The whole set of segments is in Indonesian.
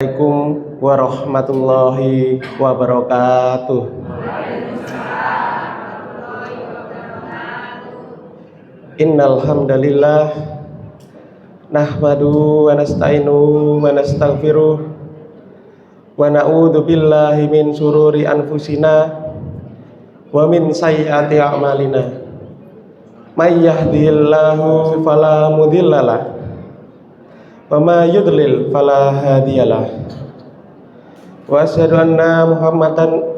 Assalamualaikum warahmatullahi wabarakatuh. Innal hamdalillah nahmadu wa nasta'inu wa nastaghfiruh wa na'udzu billahi min syururi anfusina wa min sayyiati a'malina. May yahdihillahu fala mudhillalah wa may yudlil fala hadiyalah. Wa asyhadu anna Muhammadan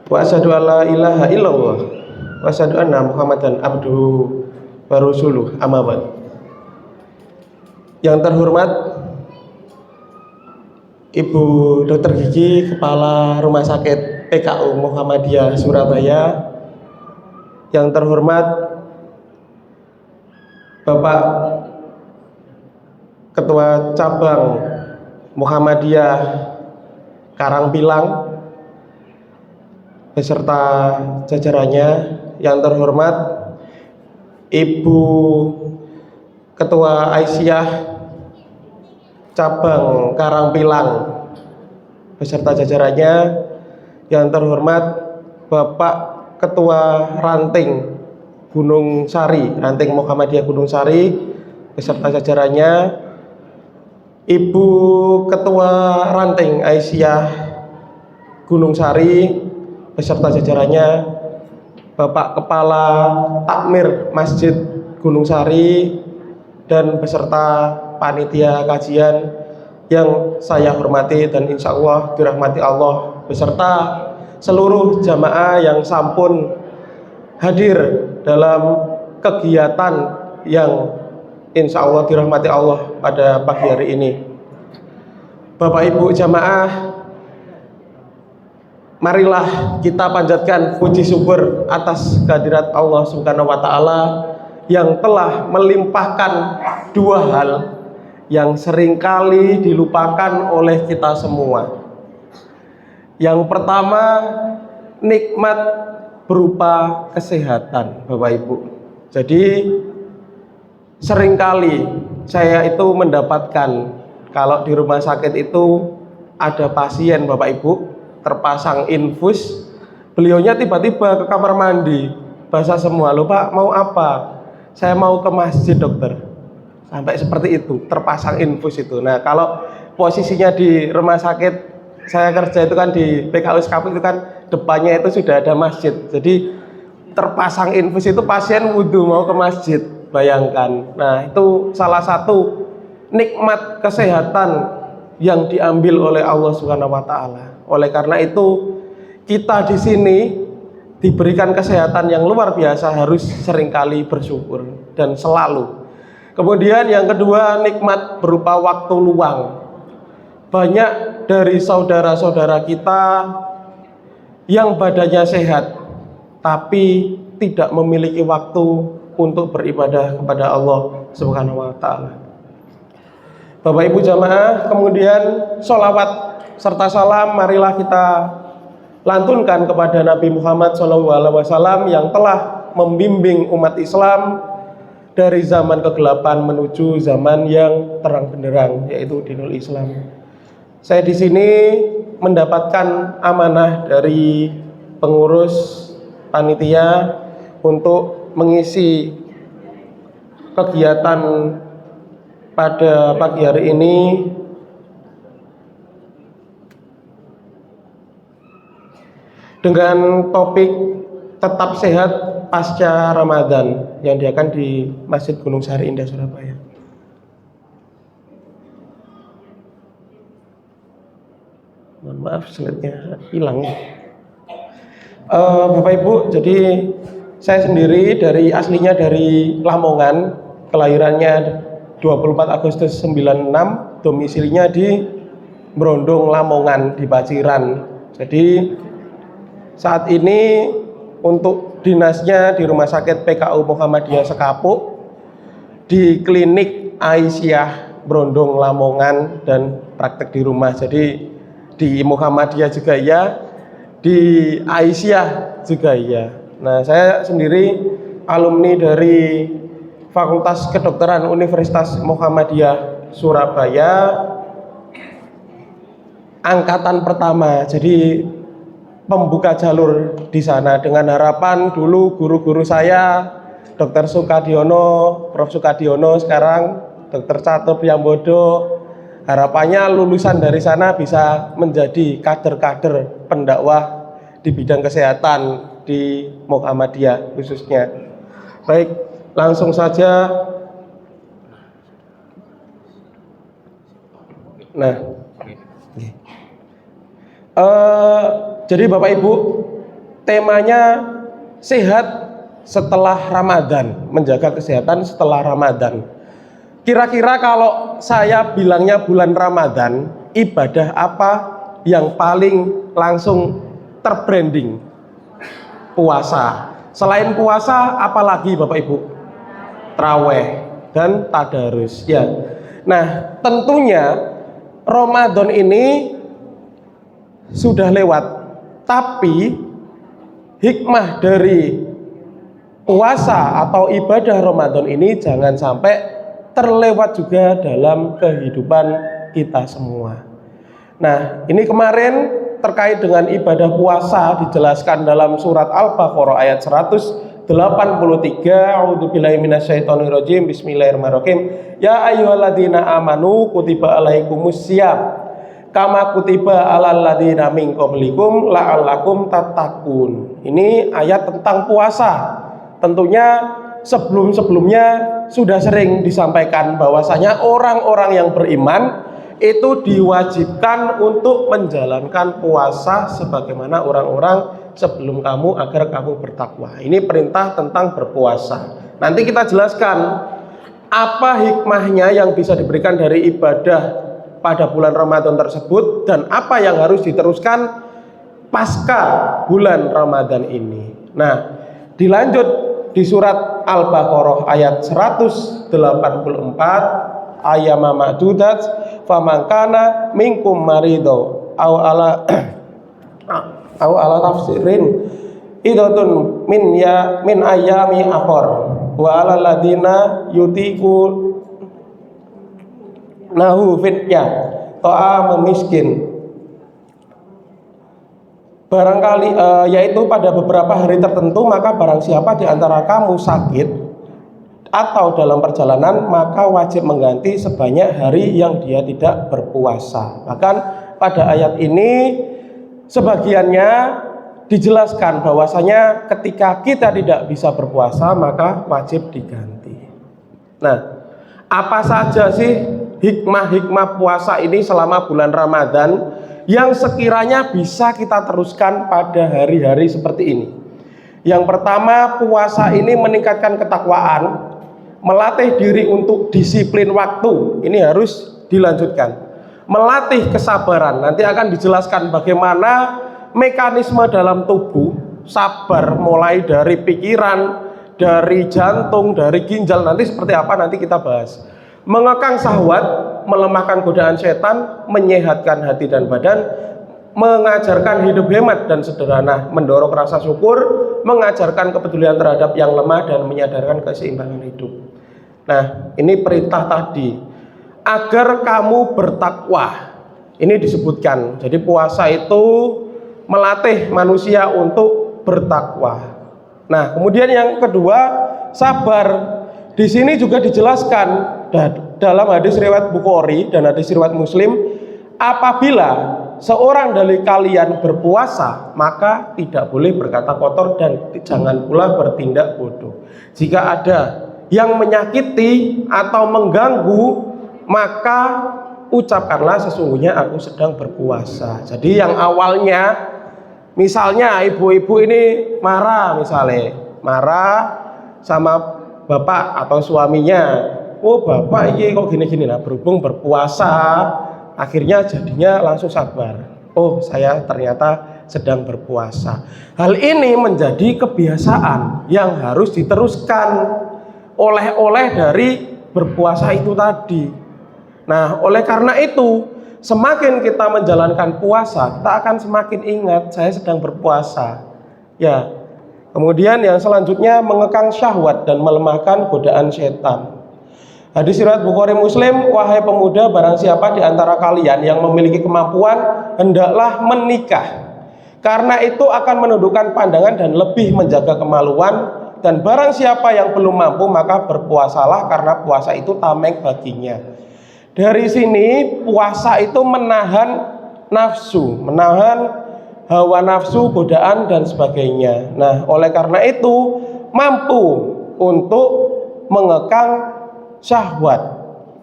wa asyhadu an la ilaha illallah wa asyhadu anna Muhammadan abduhu wa rasuluh. Amma ba'd. Yang terhormat Ibu Dr. Gigi, Kepala Rumah Sakit PKU Muhammadiyah Surabaya. Yang terhormat Bapak Ketua Cabang Muhammadiyah Karangpilang beserta jajarannya. Yang terhormat Ibu Ketua Aisyah Cabang Karangpilang beserta jajarannya. Yang terhormat Bapak Ketua Ranting Gunung Sari, Ranting Muhammadiyah Gunung Sari beserta jajarannya. Ibu Ketua Ranting Aisyah Gunung Sari beserta jajarannya. Bapak Kepala Takmir Masjid Gunung Sari dan beserta panitia kajian yang saya hormati dan insya Allah dirahmati Allah, beserta seluruh jamaah yang sampun hadir dalam kegiatan yang insya Allah dirahmati Allah pada pagi hari ini. Bapak Ibu jamaah, marilah kita panjatkan puji syukur atas kehadirat Allah Subhanahu wa Ta'ala yang telah melimpahkan dua hal yang seringkali dilupakan oleh kita semua. Yang pertama, nikmat berupa kesehatan, Bapak Ibu. Jadi seringkali saya itu mendapatkan kalau di rumah sakit itu ada pasien, Bapak Ibu, terpasang infus, beliaunya tiba-tiba ke kamar mandi, basah semua. Loh Pak, mau apa? Saya mau ke masjid dokter. Sampai seperti itu, terpasang infus itu. Nah, kalau posisinya di rumah sakit saya kerja itu kan di PKU SKP itu kan depannya itu sudah ada masjid. Jadi terpasang infus itu pasien wudhu mau ke masjid, bayangkan. Nah, itu salah satu nikmat kesehatan yang diambil oleh Allah Subhanahu wa Ta'ala. Oleh karena itu kita di sini diberikan kesehatan yang luar biasa, harus seringkali bersyukur dan selalu. Kemudian yang kedua, nikmat berupa waktu luang. Banyak dari saudara-saudara kita yang badannya sehat tapi tidak memiliki waktu untuk beribadah kepada Allah Subhanahu wa Ta'ala. Bapak Ibu jamaah, kemudian sholawat serta salam marilah kita lantunkan kepada Nabi Muhammad SAW yang telah membimbing umat Islam dari zaman kegelapan menuju zaman yang terang benderang, yaitu dinul Islam. Saya di sini mendapatkan amanah dari pengurus panitia untuk mengisi kegiatan pada pagi hari ini dengan topik tetap sehat pasca Ramadan yang diadakan di Masjid Gunung Sari Indah Surabaya. Mohon maaf slide-nya hilang. Bapak Ibu, jadi saya sendiri aslinya dari Lamongan, kelahirannya 24 Agustus 96, domisilinya di Brondong Lamongan di Paciran. Jadi saat ini untuk dinasnya di Rumah Sakit PKU Muhammadiyah Sekapuk, di Klinik Aisyah Brondong Lamongan, dan praktek di rumah. Jadi di Muhammadiyah juga ya, di Aisyah juga ya. Nah, saya sendiri alumni dari Fakultas Kedokteran Universitas Muhammadiyah Surabaya, angkatan pertama. Jadi pembuka jalur di sana dengan harapan dulu guru-guru saya Dr. Sukadiono, Prof. Sukadiono, sekarang Dr. Catur Priambodo, harapannya lulusan dari sana bisa menjadi kader-kader pendakwah di bidang kesehatan di Muhammadiyah khususnya. Baik, langsung saja. Nah, jadi Bapak Ibu, temanya sehat setelah Ramadan, menjaga kesehatan setelah Ramadan. Kira-kira kalau saya bilangnya bulan Ramadan, ibadah apa yang paling langsung terbranding? Puasa. Selain puasa, apalagi Bapak Ibu? Traweh dan tadarus. Ya. Nah, tentunya Ramadan ini sudah lewat, tapi hikmah dari puasa atau ibadah Ramadan ini jangan sampai terlewat juga dalam kehidupan kita semua. Nah, ini kemarin terkait dengan ibadah puasa dijelaskan dalam surat Al-Baqarah ayat 183. A'udzubillahi minasyaitonirrajim. Bismillahirrahmanirrahim. Ya ayyuhalladzina amanu kutiba alaikumussyam kama kutiba alal ladzina min qablikum la'allakum tattaqun. Ini ayat tentang puasa. Tentunya sebelum-sebelumnya sudah sering disampaikan bahwasanya orang-orang yang beriman itu diwajibkan untuk menjalankan puasa sebagaimana orang-orang sebelum kamu agar kamu bertakwa. Ini perintah tentang berpuasa. Nanti kita jelaskan apa hikmahnya yang bisa diberikan dari ibadah pada bulan Ramadan tersebut dan apa yang harus diteruskan pasca bulan Ramadan ini. Nah, dilanjut di surat Al-Baqarah ayat 184, ayyama ma'dudat faman kana minkum marido au ala tafsirin idatun min ayyami akhor wa ala ladina yutiku nahu fitya ta'am miskin. Barangkali yaitu pada beberapa hari tertentu, maka barang siapa di antara kamu sakit atau dalam perjalanan, maka wajib mengganti sebanyak hari yang dia tidak berpuasa. Bahkan pada ayat ini sebagiannya dijelaskan bahwasanya ketika kita tidak bisa berpuasa maka wajib diganti. Nah, apa saja sih hikmah-hikmah puasa ini selama bulan Ramadan yang sekiranya bisa kita teruskan pada hari-hari seperti ini? Yang pertama, puasa ini meningkatkan ketakwaan, melatih diri untuk disiplin waktu. Ini harus dilanjutkan. Melatih kesabaran. Nanti akan dijelaskan bagaimana mekanisme dalam tubuh sabar, mulai dari pikiran, dari jantung, dari ginjal, nanti seperti apa nanti kita bahas. Mengekang syahwat, melemahkan godaan setan, menyehatkan hati dan badan, mengajarkan hidup hemat dan sederhana, mendorong rasa syukur, mengajarkan kepedulian terhadap yang lemah dan menyadarkan keseimbangan hidup. Nah, ini perintah tadi agar kamu bertakwa. Ini disebutkan. Jadi puasa itu melatih manusia untuk bertakwa. Nah, kemudian yang kedua, sabar. Di sini juga dijelaskan dalam hadis riwayat Bukhari dan hadis riwayat Muslim, apabila seorang dari kalian berpuasa, maka tidak boleh berkata kotor dan jangan pula bertindak bodoh. Jika ada yang menyakiti atau mengganggu, maka ucapkanlah sesungguhnya aku sedang berpuasa. Jadi yang awalnya, misalnya ibu-ibu ini marah, sama bapak atau suaminya, oh bapak ini kok gini-gini. Nah, berhubung berpuasa, akhirnya jadinya langsung sabar. Oh, saya ternyata sedang berpuasa. Hal ini menjadi kebiasaan yang harus diteruskan oleh dari berpuasa itu tadi. Nah, oleh karena itu, semakin kita menjalankan puasa, kita akan semakin ingat saya sedang berpuasa. Ya. Kemudian yang selanjutnya, mengekang syahwat dan melemahkan godaan setan. Hadis riwayat Bukhari Muslim, wahai pemuda, barang siapa di antara kalian yang memiliki kemampuan, hendaklah menikah. Karena itu akan menundukkan pandangan dan lebih menjaga kemaluan. Dan barang siapa yang belum mampu, maka berpuasalah, karena puasa itu tameng baginya. Dari sini puasa itu menahan nafsu, menahan hawa nafsu, godaan dan sebagainya. Nah, oleh karena itu mampu untuk mengekang syahwat,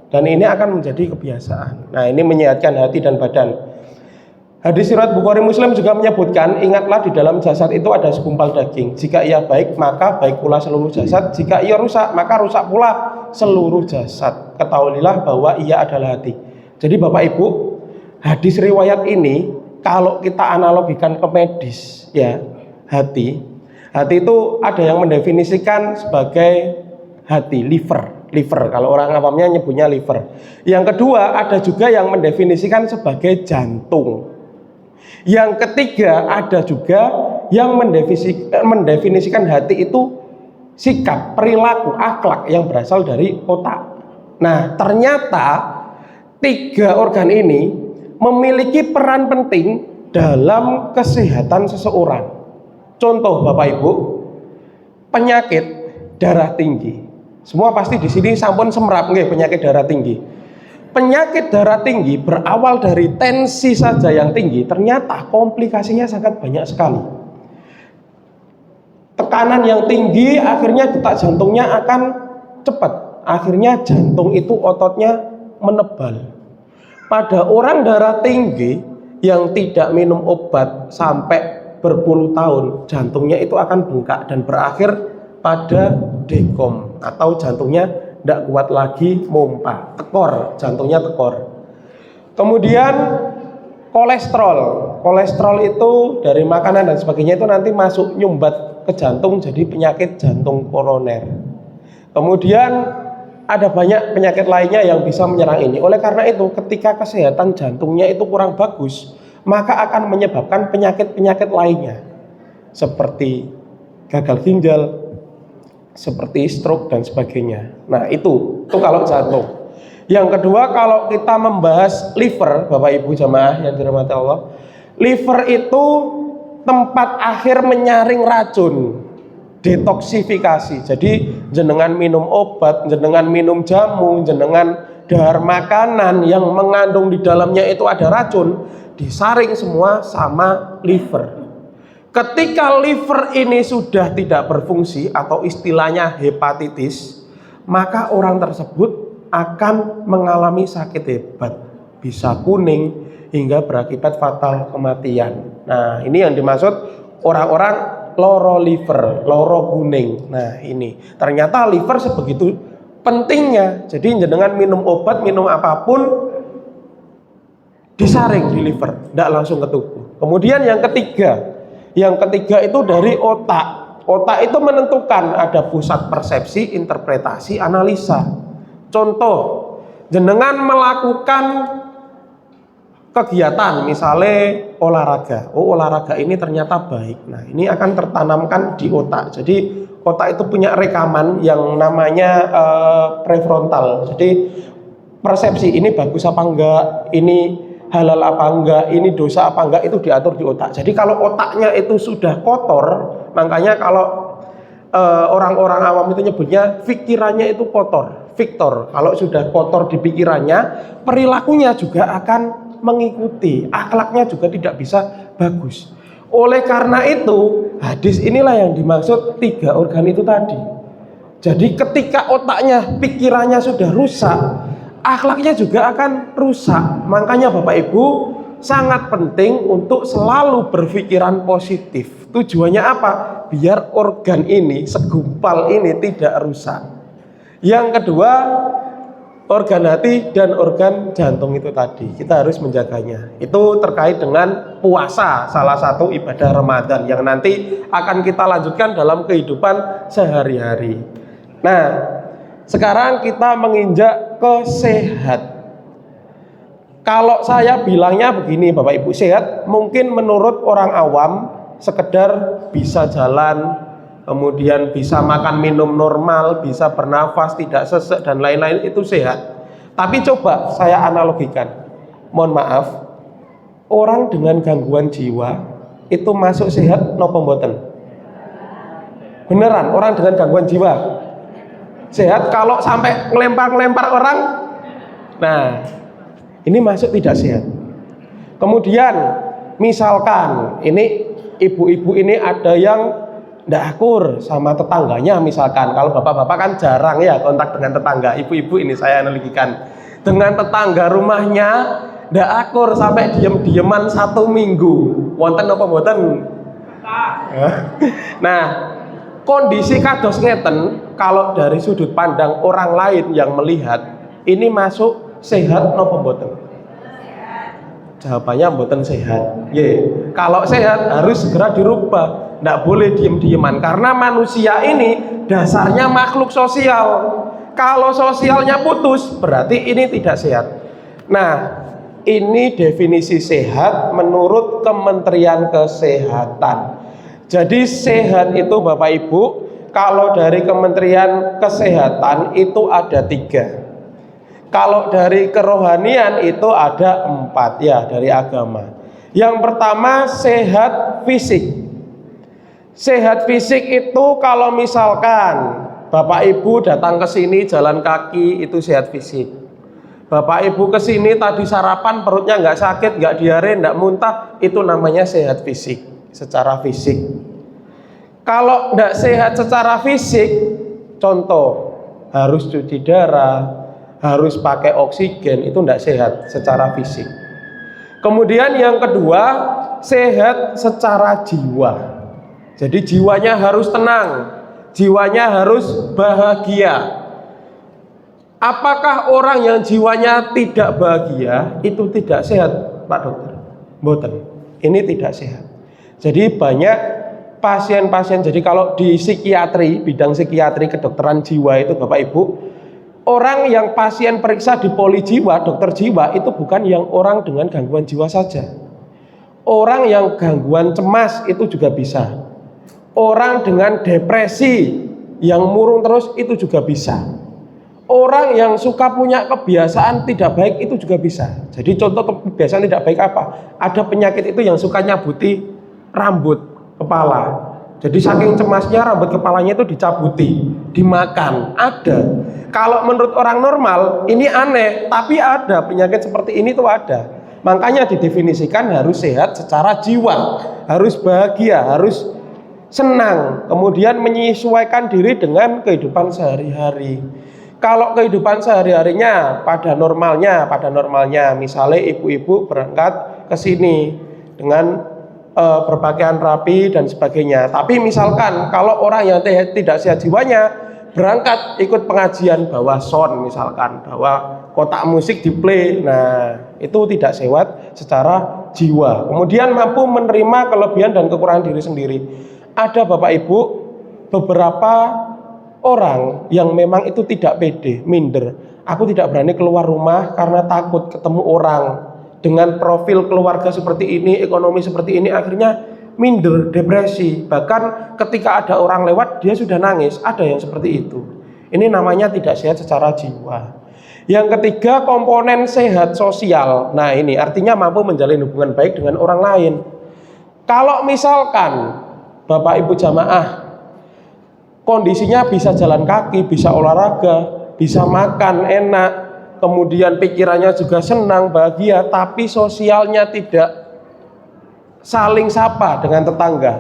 dan ini akan menjadi kebiasaan. Nah, ini menyehatkan hati dan badan. Hadis riwayat Bukhari Muslim juga menyebutkan, ingatlah di dalam jasad itu ada segumpal daging. Jika ia baik, maka baik pula seluruh jasad. Jika ia rusak, maka rusak pula seluruh jasad. Ketahuilah bahwa ia adalah hati. Jadi Bapak Ibu, hadis riwayat ini kalau kita analogikan ke medis, ya, hati itu ada yang mendefinisikan sebagai hati, liver kalau orang awamnya nyebutnya liver. Yang kedua, ada juga yang mendefinisikan sebagai jantung. Yang ketiga, ada juga yang mendefinisikan hati itu sikap, perilaku, akhlak yang berasal dari otak. Nah, ternyata tiga organ ini memiliki peran penting dalam kesehatan seseorang. Contoh Bapak Ibu, penyakit darah tinggi. Semua pasti di sini sampun semrap nggih penyakit darah tinggi. Penyakit darah tinggi berawal dari tensi saja yang tinggi, ternyata komplikasinya sangat banyak sekali. Tekanan yang tinggi akhirnya detak jantungnya akan cepat. Akhirnya jantung itu ototnya menebal. Pada orang darah tinggi yang tidak minum obat sampai berpuluh tahun, jantungnya itu akan bengkak dan berakhir pada dekom, atau jantungnya tidak kuat lagi mompa, tekor, jantungnya tekor. Kemudian kolesterol itu dari makanan dan sebagainya itu nanti masuk nyumbat ke jantung, jadi penyakit jantung koroner. Kemudian ada banyak penyakit lainnya yang bisa menyerang ini. Oleh karena itu, ketika kesehatan jantungnya itu kurang bagus, maka akan menyebabkan penyakit-penyakit lainnya seperti gagal ginjal, seperti stroke dan sebagainya. Nah, itu kalau jantung. Yang kedua, kalau kita membahas liver, Bapak Ibu jamaah yang dirahmati Allah, liver itu tempat akhir menyaring racun, detoksifikasi. Jadi jenengan minum obat, jenengan minum jamu, jenengan dahar makanan yang mengandung di dalamnya itu ada racun, disaring semua sama liver. Ketika liver ini sudah tidak berfungsi atau istilahnya hepatitis, maka orang tersebut akan mengalami sakit hebat, bisa kuning hingga berakibat fatal kematian. Nah, ini yang dimaksud orang-orang loro liver, loro kuning. Nah, ini ternyata liver sebegitu pentingnya. Jadi jenengan minum obat, minum apapun disaring di liver, tidak langsung ke tubuh. Kemudian yang ketiga itu dari otak. Otak itu menentukan, ada pusat persepsi, interpretasi, analisa. Contoh, jenengan melakukan kegiatan misalnya olahraga. Oh, olahraga ini ternyata baik. Nah, ini akan tertanamkan di otak. Jadi otak itu punya rekaman yang namanya prefrontal. Jadi persepsi ini bagus apa enggak, ini halal apa enggak, ini dosa apa enggak, itu diatur di otak. Jadi kalau otaknya itu sudah kotor, makanya kalau orang-orang awam itu nyebutnya pikirannya itu kotor, Victor. Kalau sudah kotor di pikirannya, perilakunya juga akan mengikuti, akhlaknya juga tidak bisa bagus. Oleh karena itu, hadis inilah yang dimaksud tiga organ itu tadi. Jadi ketika otaknya, pikirannya sudah rusak, akhlaknya juga akan rusak. Makanya Bapak Ibu sangat penting untuk selalu berpikiran positif. Tujuannya apa? Biar organ ini, segumpal ini tidak rusak. Yang kedua, organ hati dan organ jantung itu tadi, kita harus menjaganya. Itu terkait dengan puasa, salah satu ibadah Ramadan yang nanti akan kita lanjutkan dalam kehidupan sehari-hari. Nah, sekarang kita menginjak ke sehat. Kalau saya bilangnya begini Bapak Ibu, sehat mungkin menurut orang awam sekedar bisa jalan, kemudian bisa makan minum normal, bisa bernafas, tidak sesek dan lain-lain, itu sehat. Tapi coba saya analogikan, mohon maaf, orang dengan gangguan jiwa itu masuk sehat nopo mboten? Beneran, orang dengan gangguan jiwa sehat kalau sampai ngelempar-ngelempar orang, nah ini masuk tidak sehat. Kemudian misalkan ini ibu-ibu ini ada yang ndak akur sama tetangganya, misalkan kalau bapak-bapak kan jarang ya kontak dengan tetangga, ibu-ibu ini saya analogikan dengan tetangga rumahnya ndak akur sampai diem-dieman 1 minggu, wonten apa mboten? Nah, kondisi kados ngeten kalau dari sudut pandang orang lain yang melihat, ini masuk sehat napa mboten? Jawabannya mboten sehat. Kalau sehat harus segera dirubah, nggak boleh diem-dieman karena manusia ini dasarnya makhluk sosial. Kalau sosialnya putus, berarti ini tidak sehat. Nah, ini definisi sehat menurut Kementerian Kesehatan. Jadi sehat itu Bapak Ibu, kalau dari Kementerian Kesehatan itu ada 3. Kalau dari kerohanian itu ada 4 ya, dari agama. Yang pertama sehat fisik. Sehat fisik itu kalau misalkan Bapak Ibu datang ke sini jalan kaki, itu sehat fisik. Bapak Ibu ke sini tadi sarapan perutnya nggak sakit, nggak diare, nggak muntah, itu namanya sehat fisik, secara fisik. Kalau nggak sehat secara fisik, contoh harus cuci darah, harus pakai oksigen, itu nggak sehat secara fisik. Kemudian yang kedua, sehat secara jiwa. Jadi jiwanya harus tenang, jiwanya harus bahagia. Apakah orang yang jiwanya tidak bahagia itu tidak sehat, Pak Dokter? Mboten. Ini tidak sehat. Jadi banyak pasien-pasien, jadi kalau di psikiatri, bidang psikiatri kedokteran jiwa itu Bapak Ibu, orang yang pasien periksa di poli jiwa, dokter jiwa itu bukan yang orang dengan gangguan jiwa saja. Orang yang gangguan cemas itu juga bisa. Orang dengan depresi yang murung terus itu juga bisa. Orang yang suka punya kebiasaan tidak baik itu juga bisa. Jadi contoh kebiasaan tidak baik apa? Ada penyakit itu yang suka nyabuti rambut kepala. Jadi saking cemasnya rambut kepalanya itu dicabuti, dimakan. Ada. Kalau menurut orang normal ini aneh, tapi ada penyakit seperti ini tuh ada. Makanya didefinisikan harus sehat secara jiwa, harus bahagia, harus senang, kemudian menyesuaikan diri dengan kehidupan sehari-hari. Kalau kehidupan sehari-harinya pada normalnya, misalnya ibu-ibu berangkat ke sini dengan berpakaian rapi dan sebagainya. Tapi misalkan kalau orang yang tidak sehat jiwanya berangkat ikut pengajian bawa sound, misalkan bawa kotak musik di play, nah itu tidak sehat secara jiwa. Kemudian mampu menerima kelebihan dan kekurangan diri sendiri. Ada Bapak Ibu beberapa orang yang memang itu tidak pede, minder. Aku tidak berani keluar rumah karena takut ketemu orang dengan profil keluarga seperti ini, ekonomi seperti ini, akhirnya minder, depresi. Bahkan ketika ada orang lewat dia sudah nangis, ada yang seperti itu. Ini namanya tidak sehat secara jiwa. Yang ketiga, komponen sehat sosial. Nah ini artinya mampu menjalin hubungan baik dengan orang lain. Kalau misalkan Bapak Ibu jamaah kondisinya bisa jalan kaki, bisa olahraga, bisa makan enak, kemudian pikirannya juga senang, bahagia, tapi sosialnya tidak saling sapa dengan tetangga,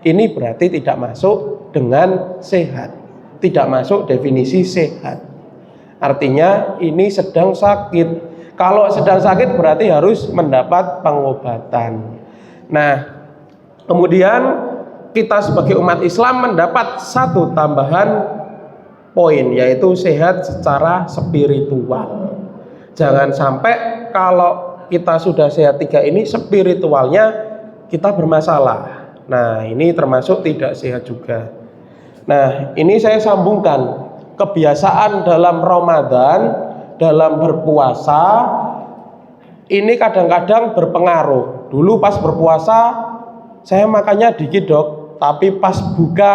ini berarti tidak masuk dengan sehat, tidak masuk definisi sehat. Artinya ini sedang sakit. Kalau sedang sakit berarti harus mendapat pengobatan. Nah, kemudian kita sebagai umat Islam mendapat satu tambahan poin, yaitu sehat secara spiritual. Jangan sampai kalau kita sudah sehat 3 ini, spiritualnya kita bermasalah. Nah ini termasuk tidak sehat juga. Nah ini saya sambungkan, kebiasaan dalam Ramadan, dalam berpuasa, ini kadang-kadang berpengaruh. Dulu pas berpuasa saya makannya dikit dok, tapi pas buka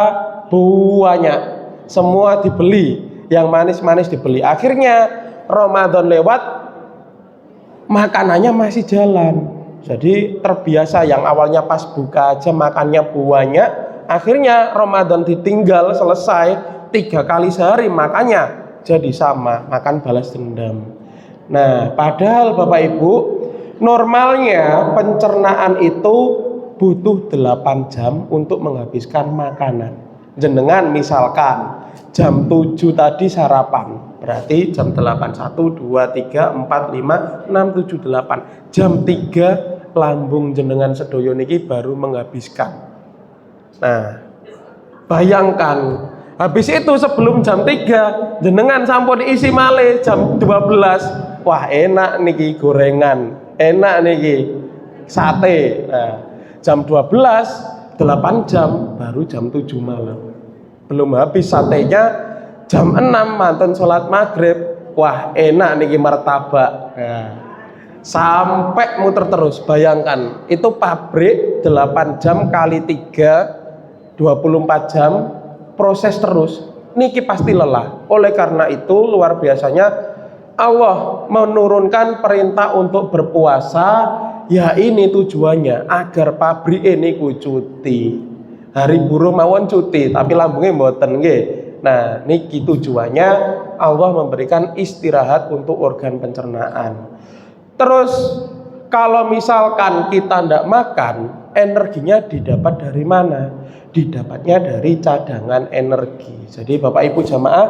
banyak, semua dibeli, yang manis-manis dibeli. Akhirnya Ramadan lewat, makanannya masih jalan. Jadi terbiasa yang awalnya pas buka aja makannya banyak, akhirnya Ramadan ditinggal selesai 3 kali sehari makannya jadi sama, makan balas dendam. Nah, padahal Bapak Ibu, normalnya pencernaan itu butuh 8 jam untuk menghabiskan makanan. Jenengan misalkan jam 7 tadi sarapan, berarti jam 8, 1, 2, 3, 4, 5, 6, 7, 8. Jam 3 lambung jenengan sedoyo niki baru menghabiskan. Nah, bayangkan habis itu sebelum jam 3 jenengan sampun isi malih jam 12. Wah, enak niki gorengan, enak niki sate. Nah, jam 12 8 jam baru jam 7 malam. Belum habis satenya jam 6 mantun sholat maghrib. Wah, enak niki martabak. Nah, sampai muter terus. Bayangkan itu pabrik 8 jam kali 3 24 jam proses terus, niki pasti lelah. Oleh karena itu luar biasanya Allah menurunkan perintah untuk berpuasa. Ya ini tujuannya agar pabrik ini cuti. Hari buruh mawon cuti tapi lambungnya mboten nggih. Nah niki tujuannya Allah memberikan istirahat untuk organ pencernaan. Terus kalau misalkan kita tidak makan, energinya didapat dari mana? Didapatnya dari cadangan energi. Jadi Bapak Ibu jamaah,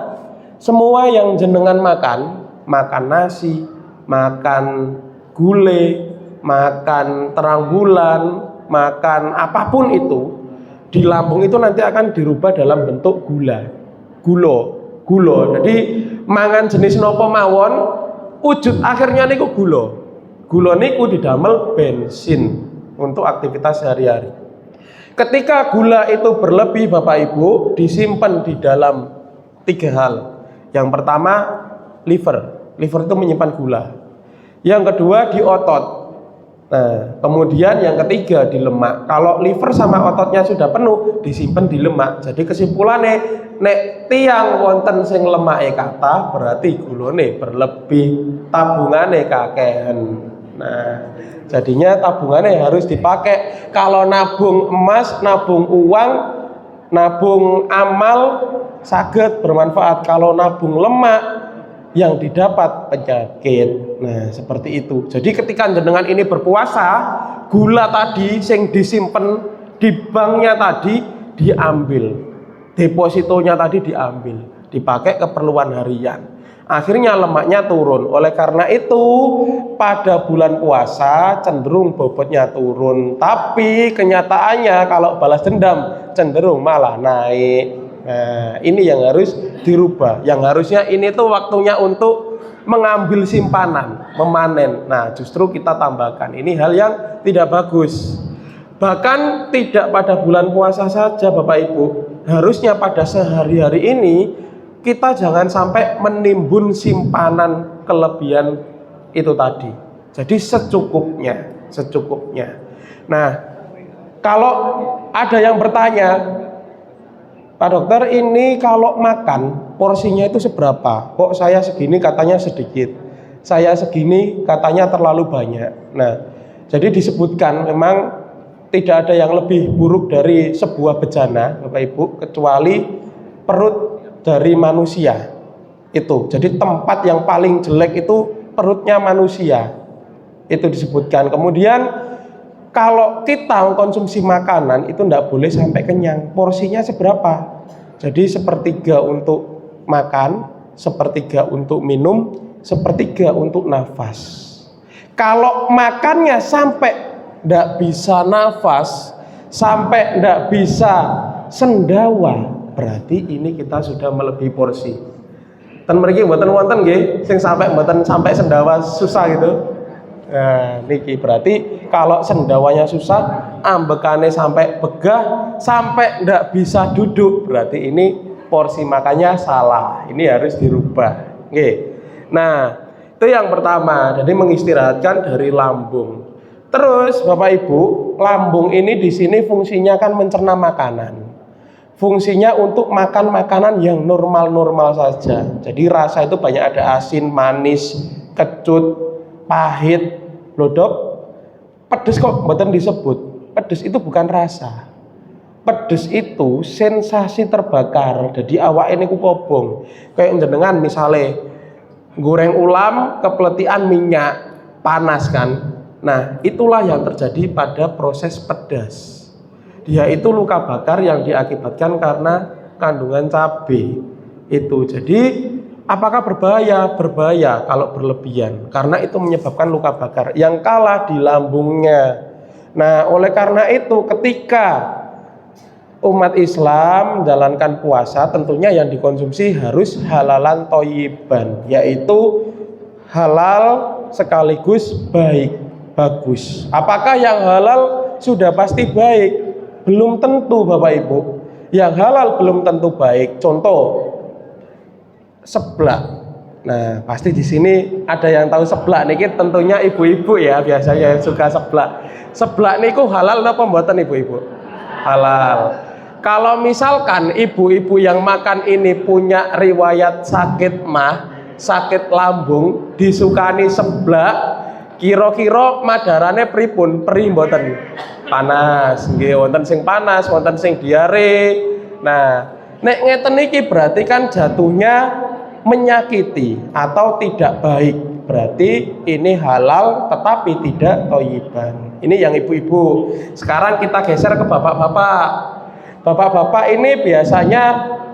semua yang jenengan makan nasi, makan gulai, makan terang bulan, makan apapun itu, di lambung itu nanti akan dirubah dalam bentuk gulo. Jadi mangan jenis nopo mawon, wujud akhirnya niku gula. Gula niku didamel bensin untuk aktivitas sehari-hari. Ketika gula itu berlebih Bapak Ibu, disimpan di dalam 3 hal. Yang pertama liver itu menyimpan gula. Yang kedua di otot. Nah, kemudian yang ketiga di lemak. Kalau liver sama ototnya sudah penuh, disimpan di lemak. Jadi kesimpulannya, nek tiang wonten sing lemake kata, berarti gulane berlebih, tabungane kakehan. Nah, jadinya tabungannya harus dipakai. Kalau nabung emas, nabung uang, nabung amal saged bermanfaat. Kalau nabung lemak, yang didapat penyakit. Nah, seperti itu. Jadi ketika jenengan ini berpuasa, gula tadi sing disimpan di banknya tadi diambil. Depositonya tadi diambil, dipakai keperluan harian. Akhirnya lemaknya turun. Oleh karena itu pada bulan puasa cenderung bobotnya turun. Tapi kenyataannya kalau balas dendam cenderung malah naik. Nah, ini yang harus dirubah. Yang harusnya ini tuh waktunya untuk mengambil simpanan, memanen. Nah, justru kita tambahkan. Ini hal yang tidak bagus. Bahkan tidak pada bulan puasa saja Bapak Ibu. Harusnya pada sehari-hari ini kita jangan sampai menimbun simpanan kelebihan itu tadi. Jadi secukupnya. Nah, kalau ada yang bertanya, Pak Dokter, ini kalau makan porsinya itu seberapa? Kok saya segini katanya sedikit, saya segini katanya terlalu banyak. Nah, jadi disebutkan memang tidak ada yang lebih buruk dari sebuah bejana Bapak Ibu, kecuali perut dari manusia itu. Jadi tempat yang paling jelek itu perutnya manusia, itu disebutkan. Kemudian kalau kita mengkonsumsi makanan itu tidak boleh sampai kenyang. Porsinya seberapa? Jadi 1/3 untuk makan, 1/3 untuk minum, 1/3 untuk nafas. Kalau makannya sampai tidak bisa nafas, sampai tidak bisa sendawa, berarti ini kita sudah melebihi porsi. Dan mriki mboten wonten nggih sing sampai mboten sampai sendawa susah gitu. Nah, niki berarti kalau sendawanya susah, ambekane sampai begah, sampai ndak bisa duduk, berarti ini porsi makannya salah. Ini harus dirubah. Nggih. Nah, itu yang pertama. Jadi mengistirahatkan dari lambung. Terus Bapak Ibu, lambung ini di sini fungsinya kan mencerna makanan. fungsinya untuk makan makanan yang normal-normal saja. Jadi rasa itu banyak, ada asin, manis, kecut, pahit, lodok, pedes kok mboten disebut. Pedes itu bukan rasa. Pedes itu sensasi terbakar. Jadi awak ini ku kobong. Kayak jenengan misalnya goreng ulam kepletian minyak panas kan. Nah, itulah yang terjadi pada proses pedas. Dia itu luka bakar yang diakibatkan karena kandungan cabai itu. Jadi apakah berbahaya? Berbahaya kalau berlebihan, karena itu menyebabkan luka bakar yang kalah di lambungnya. Nah, oleh karena itu ketika umat Islam menjalankan puasa, tentunya yang dikonsumsi harus halalan thayyiban, yaitu halal sekaligus baik, bagus. Apakah yang halal sudah pasti baik? Belum tentu Bapak Ibu. Yang halal belum tentu baik. Contoh seblak. Nah, pasti di sini ada yang tahu seblak niki, tentunya ibu-ibu ya, biasanya yang suka seblak. Seblak niku halal apa mboten ibu-ibu? Halal. Kalau misalkan ibu-ibu yang makan ini punya riwayat sakit mah, sakit lambung, disukani seblak, kira-kira madarane pripun? Perih mboten? Panas, nggih, wonten sing panas, wonten sing diare. Nah, nek ngeten iki berarti kan jatuhnya menyakiti atau tidak baik. Berarti ini halal tetapi tidak thayyiban. Ini yang ibu-ibu. Sekarang kita geser ke bapak-bapak. Bapak-bapak ini biasanya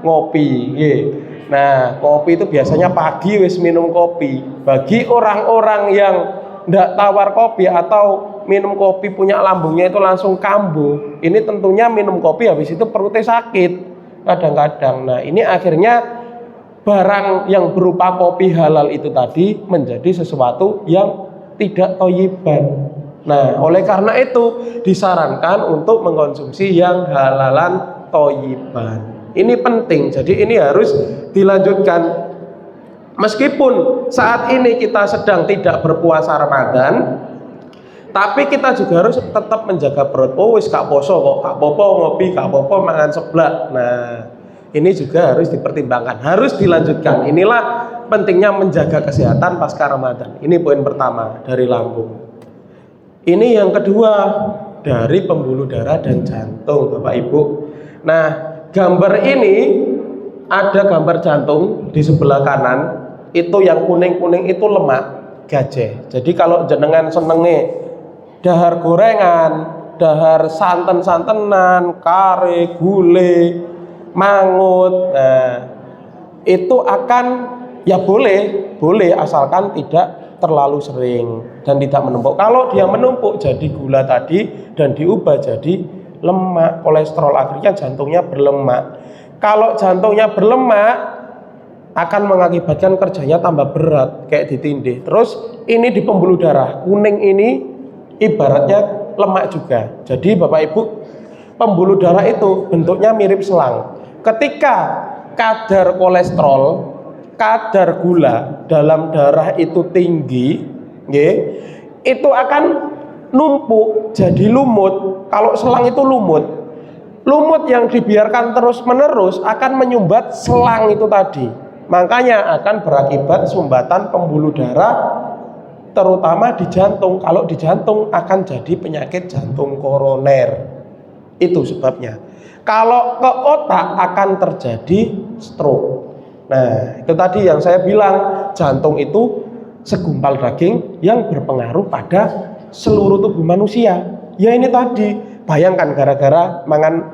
ngopi, nggih. Nah, kopi itu biasanya pagi wis minum kopi. Bagi orang-orang yang ndak tawar kopi atau minum kopi punya lambungnya itu langsung kambuh, ini tentunya minum kopi habis itu perutnya sakit kadang-kadang. Nah, ini akhirnya barang yang berupa kopi halal itu tadi menjadi sesuatu yang tidak thayyiban. Nah, oleh karena itu disarankan untuk mengkonsumsi yang halalan thayyiban. Ini penting, jadi ini harus dilanjutkan. Meskipun saat ini kita sedang tidak berpuasa Ramadan, tapi kita juga harus tetap menjaga perut. Oh wis gak poso kok, gak popo ngopi, gak popo mangan seblak. Nah, ini juga harus dipertimbangkan, harus dilanjutkan. Inilah pentingnya menjaga kesehatan pasca Ramadan. Ini poin pertama dari lambung. Ini yang kedua dari pembuluh darah dan jantung, Bapak Ibu. Nah, gambar ini ada gambar jantung di sebelah kanan. Itu yang kuning-kuning itu lemak gajah. Jadi kalau jenengan senenge dahar gorengan, dahar santen-santenan, kare, gule, mangut, nah, itu akan ya boleh asalkan tidak terlalu sering dan tidak menumpuk. Kalau dia menumpuk jadi gula tadi dan diubah jadi lemak, kolesterol, akhirnya jantungnya berlemak. Kalau jantungnya berlemak akan mengakibatkan kerjanya tambah berat kayak ditindih. Terus ini di pembuluh darah kuning ini ibaratnya lemak juga. Jadi Bapak Ibu, pembuluh darah itu bentuknya mirip selang. Ketika kadar kolesterol, kadar gula dalam darah itu tinggi, itu akan numpuk jadi lumut. Kalau selang itu lumut yang dibiarkan terus menerus akan menyumbat selang itu tadi. Makanya akan berakibat sumbatan pembuluh darah terutama di jantung. Kalau di jantung akan jadi penyakit jantung koroner. Itu sebabnya. Kalau ke otak akan terjadi stroke. Nah, itu tadi yang saya bilang, jantung itu segumpal daging yang berpengaruh pada seluruh tubuh manusia. Ya ini tadi, bayangkan gara-gara mangan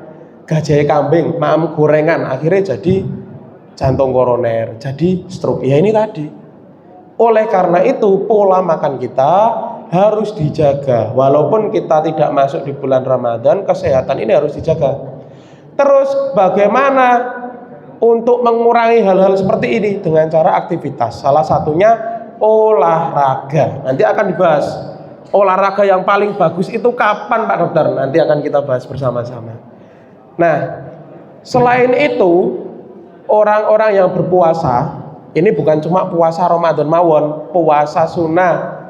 gajah kambing, makan gorengan, akhirnya jadi jantung koroner, jadi stroke. Ya ini tadi. Oleh karena itu pola makan kita harus dijaga. Walaupun kita tidak masuk di bulan Ramadan, kesehatan ini harus dijaga. Terus bagaimana untuk mengurangi hal-hal seperti ini? Dengan cara aktivitas. Salah satunya olahraga. Nanti akan dibahas. Olahraga yang paling bagus itu kapan Pak Dokter? Nanti akan kita bahas bersama-sama. Nah, selain itu orang-orang yang berpuasa, ini bukan cuma puasa Ramadan mawon, puasa sunnah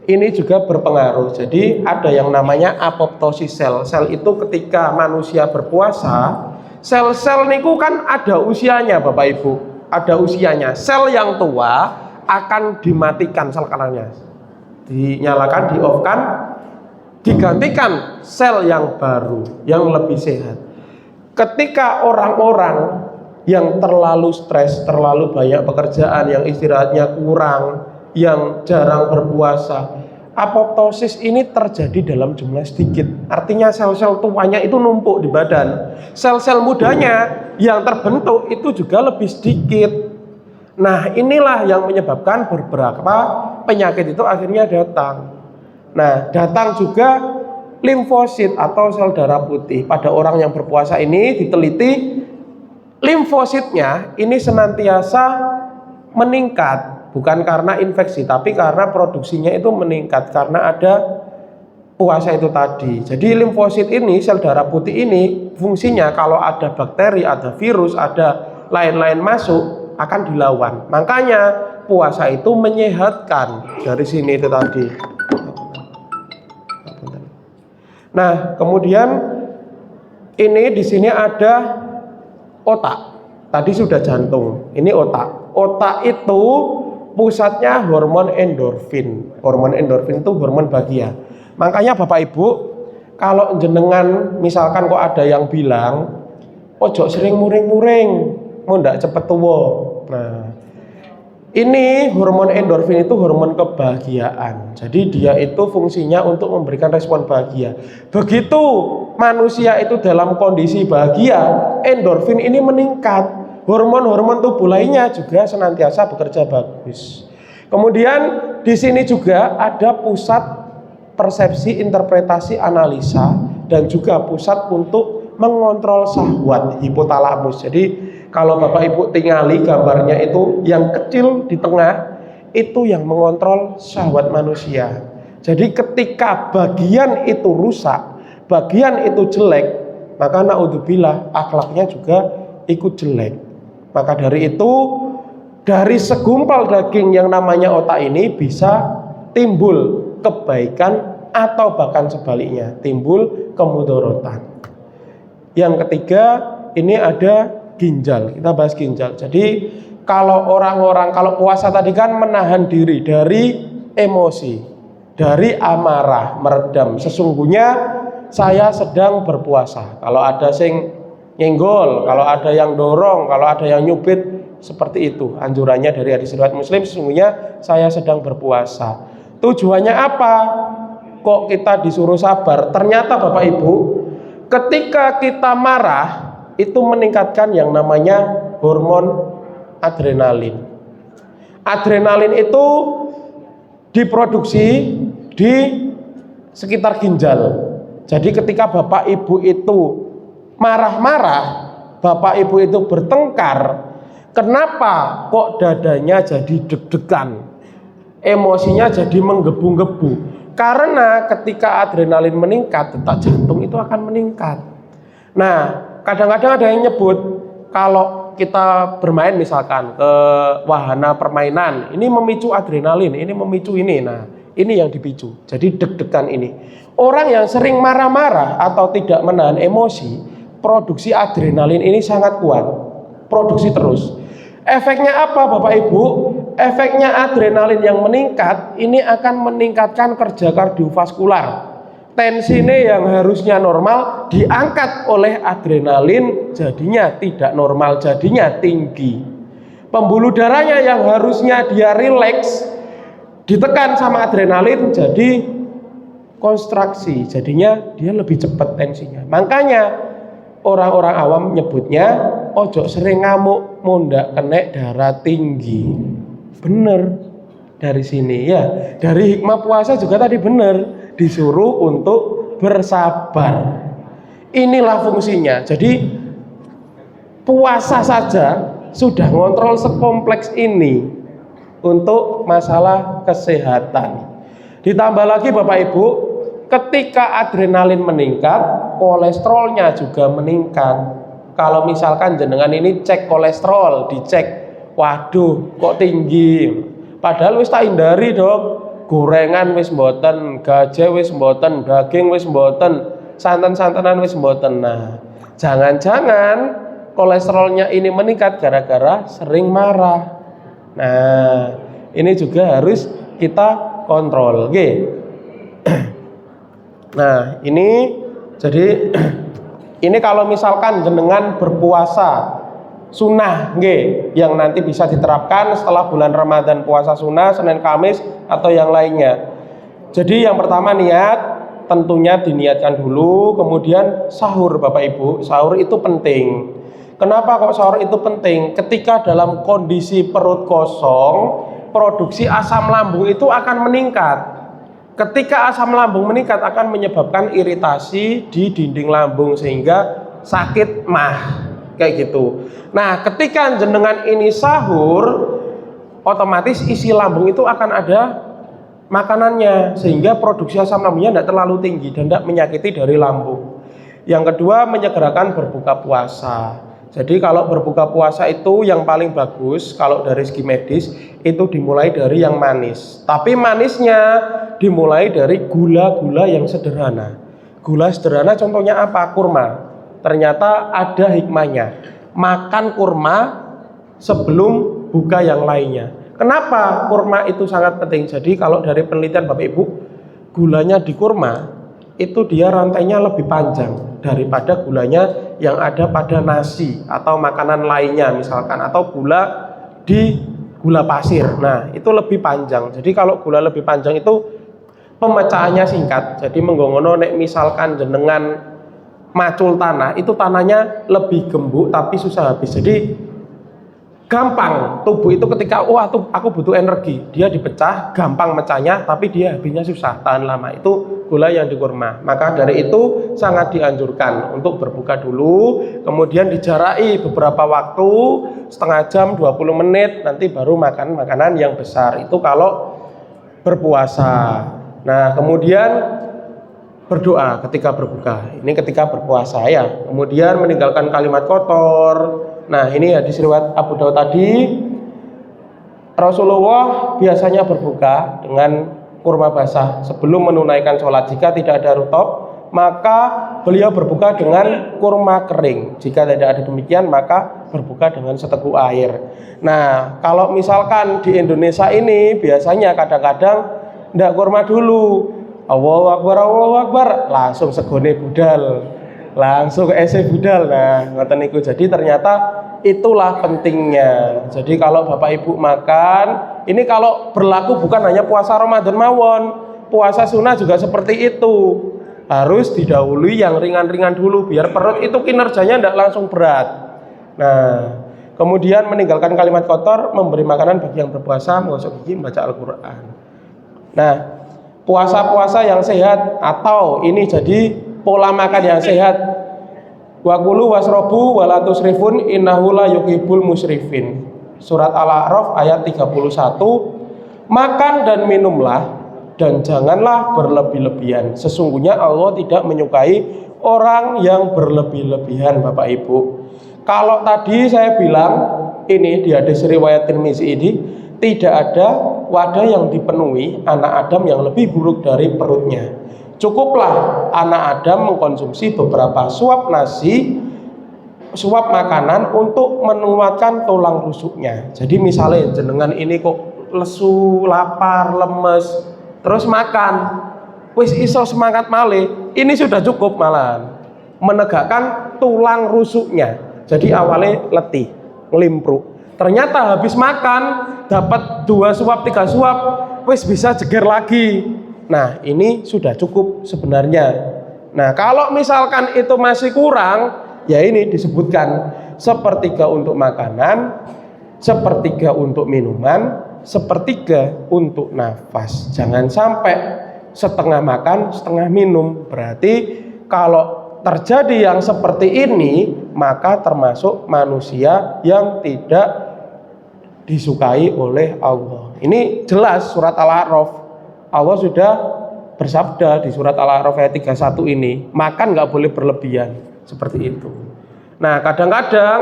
ini juga berpengaruh. Jadi ada yang namanya apoptosis sel. Sel itu ketika manusia berpuasa, Sel-sel niku kan ada usianya Bapak Ibu, ada usianya. Sel yang tua akan dimatikan sel kanalnya, dinyalakan, di-off-kan, digantikan sel yang baru, yang lebih sehat. Ketika orang-orang yang terlalu stres, terlalu banyak pekerjaan, yang istirahatnya kurang, yang jarang berpuasa, apoptosis ini terjadi dalam jumlah sedikit. Artinya sel-sel tuanya itu numpuk di badan. Sel-sel mudanya yang terbentuk itu juga lebih sedikit. Nah, inilah yang menyebabkan beberapa penyakit itu akhirnya datang. Nah, datang juga limfosit atau sel darah putih. Pada orang yang berpuasa ini diteliti, limfositnya ini senantiasa meningkat, bukan karena infeksi, tapi karena produksinya itu meningkat karena ada puasa itu tadi. Jadi limfosit ini, sel darah putih ini, fungsinya kalau ada bakteri, ada virus, ada lain-lain masuk, akan dilawan. Makanya puasa itu menyehatkan. Dari sini itu tadi. Nah, kemudian ini di sini ada otak. Tadi sudah jantung, ini otak. Otak itu pusatnya hormon endorfin. Hormon endorfin itu hormon bahagia. Makanya Bapak Ibu, kalau jenengan misalkan kok ada yang bilang, ojo sering muring-muring, mau ndak cepet tua. Nah, ini hormon endorfin itu hormon kebahagiaan. Jadi dia itu fungsinya untuk memberikan respon bahagia. Begitu manusia itu dalam kondisi bahagia, endorfin ini meningkat. Hormon-hormon tubuh lainnya juga senantiasa bekerja bagus. Kemudian di sini juga ada pusat persepsi, interpretasi, analisa, dan juga pusat untuk mengontrol syahwat, hipotalamus. Jadi kalau Bapak Ibu tingali gambarnya itu yang kecil di tengah, itu yang mengontrol syahwat manusia. Jadi ketika bagian itu rusak, bagian itu jelek, maka naudzubillah akhlaknya juga ikut jelek. Maka dari itu, dari segumpal daging yang namanya otak ini bisa timbul kebaikan atau bahkan sebaliknya timbul kemudorotan. Yang ketiga, ini ada ginjal. Kita bahas ginjal. Jadi kalau orang-orang, kalau puasa tadi kan menahan diri dari emosi, dari amarah, meredam. Sesungguhnya saya sedang berpuasa. Kalau ada sing nyenggol, kalau ada yang dorong, kalau ada yang nyubit, seperti itu anjurannya dari hadis riwayat Muslim. Sesungguhnya saya sedang berpuasa. Tujuannya apa? Kok kita disuruh sabar? Ternyata Bapak Ibu, ketika kita marah itu meningkatkan yang namanya hormon adrenalin. Adrenalin itu diproduksi di sekitar ginjal. Jadi ketika Bapak Ibu itu marah-marah, Bapak Ibu itu bertengkar, kenapa kok dadanya jadi deg-degan, emosinya jadi menggebu-gebu? Karena ketika adrenalin meningkat, detak jantung itu akan meningkat. Nah, kadang-kadang ada yang nyebut kalau kita bermain misalkan ke wahana permainan, ini memicu adrenalin, ini memicu ini. Nah, ini yang dipicu. Jadi deg-degan ini. Orang yang sering marah-marah atau tidak menahan emosi, produksi adrenalin ini sangat kuat, produksi terus. Efeknya apa Bapak Ibu? Efeknya adrenalin yang meningkat ini akan meningkatkan kerja kardiovaskular. Tensinya yang harusnya normal diangkat oleh adrenalin, jadinya tidak normal, jadinya tinggi. Pembuluh darahnya yang harusnya dia rileks, ditekan sama adrenalin, jadi kontraksi, jadinya dia lebih cepat tensinya. Makanya orang-orang awam nyebutnya ojo sering ngamuk, mundak kena darah tinggi. Bener dari sini ya. Dari hikmah puasa juga tadi bener, disuruh untuk bersabar. Inilah fungsinya. Jadi puasa saja sudah ngontrol sekompleks ini untuk masalah kesehatan. Ditambah lagi Bapak Ibu, ketika adrenalin meningkat, kolesterolnya juga meningkat. Kalau misalkan jenengan ini cek kolesterol, dicek, waduh kok tinggi. Padahal wis tak hindari dong. Gorengan wis mboten, gaje wis mboten, daging wis mboten, santan-santanan wis mboten. Nah, Jangan-jangan kolesterolnya ini meningkat gara-gara sering marah. Nah, ini juga harus kita kontrol. Oke. Nah, ini jadi ini kalau misalkan jenengan berpuasa sunnah yang nanti bisa diterapkan setelah bulan Ramadan, puasa sunnah Senin Kamis atau yang lainnya. Jadi yang pertama niat, tentunya diniatkan dulu, kemudian sahur Bapak Ibu. Sahur itu penting. Kenapa kok sahur itu penting? Ketika dalam kondisi perut kosong, produksi asam lambung itu akan meningkat. Ketika asam lambung meningkat akan menyebabkan iritasi di dinding lambung sehingga sakit mah kayak gitu. Nah, ketika jenengan ini sahur, otomatis isi lambung itu akan ada makanannya sehingga produksi asam lambungnya tidak terlalu tinggi dan tidak menyakiti dari lambung. Yang kedua, menyegerakan berbuka puasa. Jadi kalau berbuka puasa itu yang paling bagus kalau dari segi medis itu dimulai dari yang manis. Tapi manisnya dimulai dari gula-gula yang sederhana. Gula sederhana contohnya apa? Kurma. Ternyata ada hikmahnya. Makan kurma sebelum buka yang lainnya. Kenapa kurma itu sangat penting? Jadi kalau dari penelitian Bapak Ibu, gulanya di kurma itu dia rantainya lebih panjang daripada gulanya yang ada pada nasi atau makanan lainnya misalkan, atau gula di gula pasir. Nah, itu lebih panjang. Jadi kalau gula lebih panjang itu pemecahannya singkat. Jadi menggongono nek misalkan jenengan macul tanah, itu tanahnya lebih gembuk tapi susah habis. Jadi gampang tubuh itu ketika aku butuh energi, dia dipecah, gampang mecahnya, tapi dia habisnya susah, tahan lama. Itu gula yang di kurma. Maka dari itu sangat dianjurkan untuk berbuka dulu, kemudian dijaraki beberapa waktu, setengah jam, 20 menit, nanti baru makan makanan yang besar. Itu kalau berpuasa. Nah, kemudian berdoa ketika berbuka. Ini ketika berpuasa ya. Kemudian meninggalkan kalimat kotor. Nah, ini hadis riwayat Abu Daud tadi. Rasulullah biasanya berbuka dengan kurma basah sebelum menunaikan sholat. Jika tidak ada rutop, maka beliau berbuka dengan kurma kering. Jika tidak ada demikian, maka berbuka dengan seteguk air. Nah, kalau misalkan di Indonesia ini biasanya kadang-kadang tidak kurma dulu. Allahu Akbar, langsung segone budal, langsung ese budal. Nah, ngoten niku. Jadi ternyata itulah pentingnya. Jadi kalau Bapak Ibu makan, ini kalau berlaku bukan hanya puasa Ramadan mawon, puasa sunnah juga seperti itu. Harus didahului yang ringan-ringan dulu biar perut itu kinerjanya tidak langsung berat. Nah, kemudian meninggalkan kalimat kotor, memberi makanan bagi yang berpuasa, menggosok gigi, membaca Al-Qur'an. Nah, puasa-puasa yang sehat, atau ini jadi pola makan yang sehat. Wa kulu wasrobu wala tusrifun innahu la yuhibbul musrifin. Surat Al-A'raf ayat 31. Makan dan minumlah dan janganlah berlebih-lebihan. Sesungguhnya Allah tidak menyukai orang yang berlebih-lebihan, Bapak Ibu. Kalau tadi saya bilang ini di hadis riwayat Tirmizi ini tidak ada wadah yang dipenuhi anak Adam yang lebih buruk dari perutnya. Cukuplah anak Adam mengkonsumsi beberapa suap nasi, suap makanan untuk menguatkan tulang rusuknya. Jadi misalnya jenengan ini kok lesu, lapar, lemes, terus makan, wis iso semangat malih, ini sudah cukup malahan menegakkan tulang rusuknya. Jadi awalnya letih, ngelimpruk. Ternyata habis makan dapat 2 suap, 3 suap, wis bisa jeger lagi. Nah, ini sudah cukup sebenarnya. Nah, kalau misalkan itu masih kurang, ya ini disebutkan sepertiga untuk makanan, sepertiga untuk minuman, sepertiga untuk nafas. Jangan sampai setengah makan, setengah minum. Berarti kalau terjadi yang seperti ini, maka termasuk manusia yang tidak disukai oleh Allah. Ini jelas surat Al-A'raf. Allah sudah bersabda di surat Al-A'raf ayat 31 ini, makan nggak boleh berlebihan, seperti itu. Nah, kadang-kadang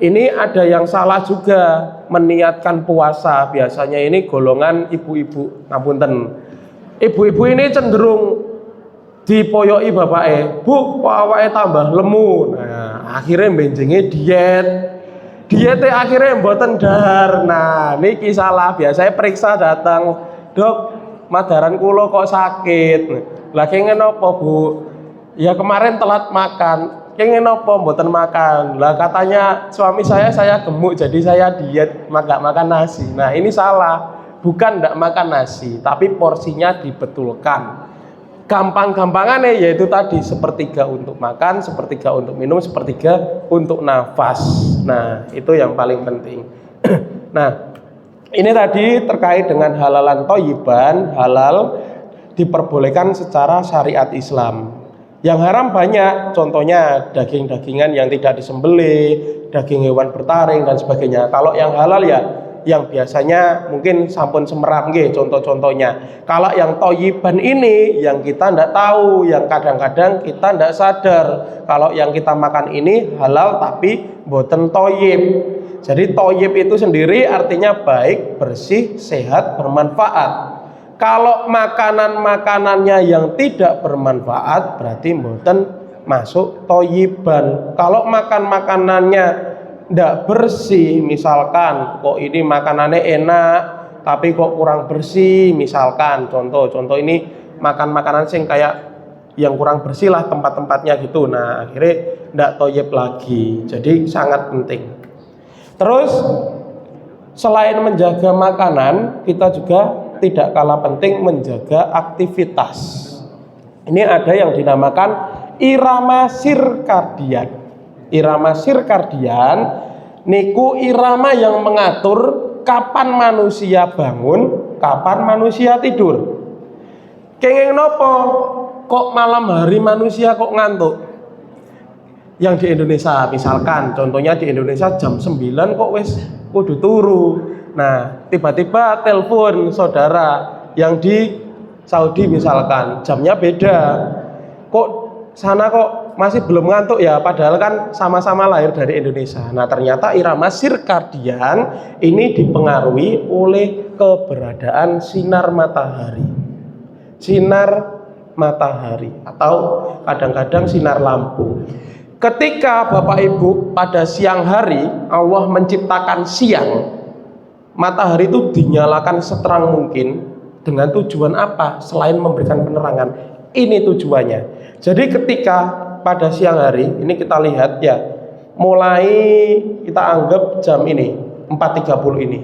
ini ada yang salah juga meniatkan puasa. Biasanya ini golongan ibu-ibu, ngapunten. Ibu-ibu ini cenderung dipoyoki bapake, "Bu, kok awake tambah lemu?" Nah, akhirnya benjenge dietnya akhirnya mboten dahar. Nah, niki salah. Biasanya periksa datang, "Dok, madaran kula kok sakit." Lah kenging napa, Bu? "Ya kemarin telat makan." "Kenging napa mboten makan?" "Lah katanya suami saya gemuk jadi saya diet, nggak makan nasi." Nah, ini salah. Bukan nggak makan nasi, tapi porsinya dibetulkan. Gampang-gampangannya yaitu tadi sepertiga untuk makan, sepertiga untuk minum, sepertiga untuk nafas. Nah, itu yang paling penting. Nah, ini tadi terkait dengan halalan thayyiban, halal diperbolehkan secara syariat Islam. Yang haram banyak, contohnya daging-dagingan yang tidak disembelih, daging hewan bertaring dan sebagainya. Kalau yang halal ya yang biasanya mungkin sampun semerap nggih, contoh-contohnya. Kalau yang thayyiban ini yang kita ndak tahu, yang kadang-kadang kita ndak sadar kalau yang kita makan ini halal tapi boten thayyib. Jadi thayyib itu sendiri artinya baik, bersih, sehat, bermanfaat. Kalau makanan-makanannya yang tidak bermanfaat berarti boten masuk thayyiban. Kalau makan makanannya ndak bersih, misalkan kok ini makanannya enak tapi kok kurang bersih, misalkan contoh ini makan makanan sing kayak yang kurang bersih lah tempat-tempatnya gitu. Nah, akhirnya ndak thayyib lagi. Jadi sangat penting. Terus selain menjaga makanan, kita juga tidak kalah penting menjaga aktivitas. Ini ada yang dinamakan irama sirkadian. Irama sirkadian niku irama yang mengatur kapan manusia bangun, kapan manusia tidur. Kenging nopo kok malam hari manusia kok ngantuk? Yang di Indonesia misalkan, contohnya di Indonesia jam 9 kok wis kudu turu. Nah, tiba-tiba telepon saudara yang di Saudi misalkan, jamnya beda. Kok sana kok masih belum ngantuk ya, padahal kan sama-sama lahir dari Indonesia. Nah, ternyata irama sirkadian ini dipengaruhi oleh keberadaan sinar matahari. Sinar matahari atau kadang-kadang sinar lampu. Ketika Bapak Ibu pada siang hari Allah menciptakan siang, matahari itu dinyalakan seterang mungkin dengan tujuan apa? Selain memberikan penerangan. Ini tujuannya. Jadi ketika pada siang hari ini kita lihat ya, mulai kita anggap jam ini 4.30 ini.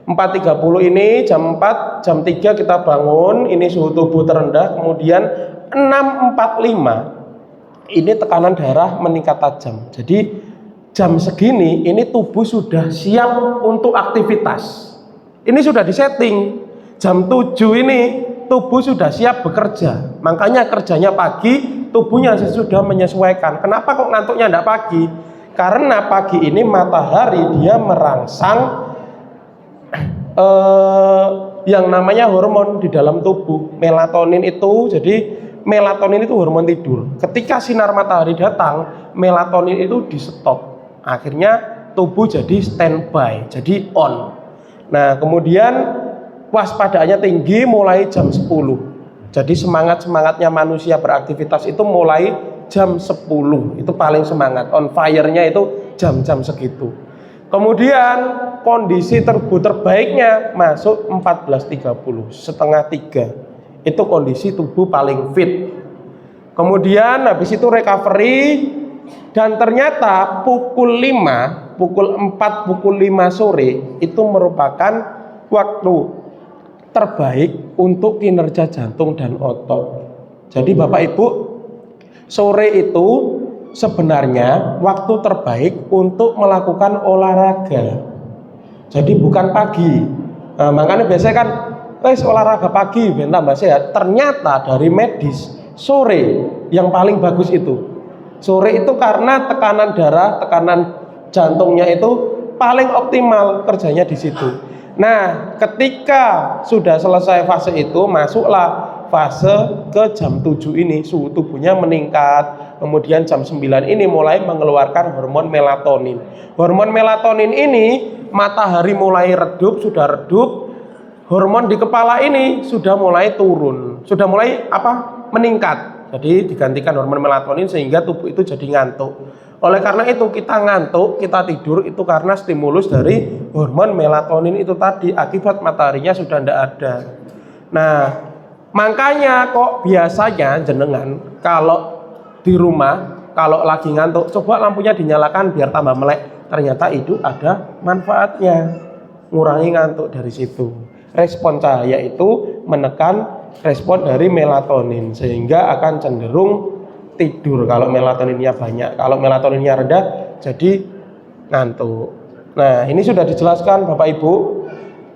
4.30 ini jam 4, jam 3 kita bangun, ini suhu tubuh terendah, kemudian 6.45 ini tekanan darah meningkat tajam. Jadi jam segini ini tubuh sudah siap untuk aktivitas. Ini sudah disetting. Jam 7 ini tubuh sudah siap bekerja. Makanya kerjanya pagi, tubuhnya sudah menyesuaikan. Kenapa kok ngantuknya enggak pagi? Karena pagi ini matahari dia merangsang yang namanya hormon di dalam tubuh, melatonin itu. Jadi melatonin itu hormon tidur. Ketika sinar matahari datang, melatonin itu di stop. Akhirnya tubuh jadi standby, jadi on. Nah, kemudian waspadaannya tinggi mulai jam 10. Jadi semangatnya manusia beraktivitas itu mulai jam 10. Itu paling semangat. On fire-nya itu jam-jam segitu. Kemudian kondisi tubuh terbaiknya masuk 14.30, setengah 3. Itu kondisi tubuh paling fit. Kemudian habis itu recovery, dan ternyata pukul 5, pukul 4, pukul 5 sore itu merupakan waktu terbaik untuk kinerja jantung dan otot. Jadi Bapak Ibu, sore itu sebenarnya waktu terbaik untuk melakukan olahraga. Jadi bukan pagi. Nah, makanya biasanya kan olahraga pagi biar tambah sehat. Ternyata dari medis sore yang paling bagus itu. Sore itu karena tekanan darah, tekanan jantungnya itu paling optimal kerjanya di situ. Nah, ketika sudah selesai fase itu, masuklah fase ke jam 7 ini, suhu tubuhnya meningkat. Kemudian jam 9 ini mulai mengeluarkan hormon melatonin. Hormon melatonin ini matahari mulai redup, sudah redup. Hormon di kepala ini sudah mulai turun, sudah mulai meningkat. jadi digantikan hormon melatonin sehingga tubuh itu jadi ngantuk. Oleh karena itu kita ngantuk, kita tidur itu karena stimulus dari hormon melatonin itu tadi, akibat mataharinya sudah tidak ada. Nah, makanya kok biasanya jenengan kalau di rumah kalau lagi ngantuk, coba lampunya dinyalakan biar tambah melek. Ternyata itu ada manfaatnya, ngurangi ngantuk dari situ. Respon cahaya itu menekan respon dari melatonin sehingga akan cenderung tidur kalau melatoninnya banyak. Kalau melatoninnya rendah jadi ngantuk. Nah, ini sudah dijelaskan Bapak Ibu.